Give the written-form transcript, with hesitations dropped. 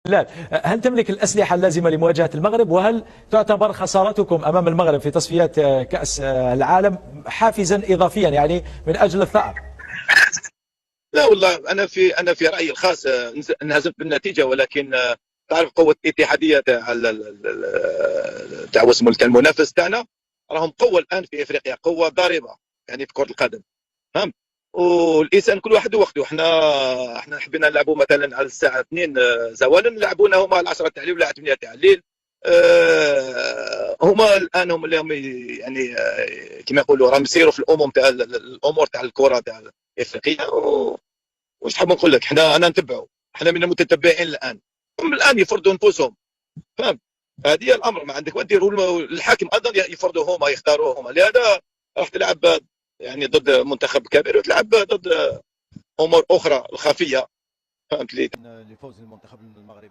لا. هل تملك الأسلحة اللازمة لمواجهة المغرب؟ وهل تعتبر خسارتكم أمام المغرب في تصفيات كأس العالم حافزا إضافيا يعني من أجل الثأر؟ لا والله، انا في رايي الخاص انهزمت بالنتيجه، ولكن تعرف قوه الاتحاديه تاع واسمه المنافس تاعنا، راهم قوه الان في افريقيا، قوه ضاربه يعني في كره القدم. فهمت؟ والانسان كل واحد وقته. احنا حبينا نلعبوا مثلا على الساعه 2 زوالا، نلعبونا هما على 10 تاع الليل ولا 8 تاع الليل. هما الان هم اللي هم يعني كما يقولوا راهم يسيروا في الامور تاع الكره تاع افريقيا. واش حاب نقول لك، انا نتبعوا، احنا من المتتبعين الان. هم الان يفرضوا نفوسهم. فهمت؟ هذه هي الامر، ما عندك ما ديروا. الحاكم ايضا يفرضوا هما، يختاروا هما، لهذا راح تلعب يعني ضد منتخب كبير، وتلعب ضد امور اخرى الخفيه. فهمت لي؟ لفوز المنتخب المغربي.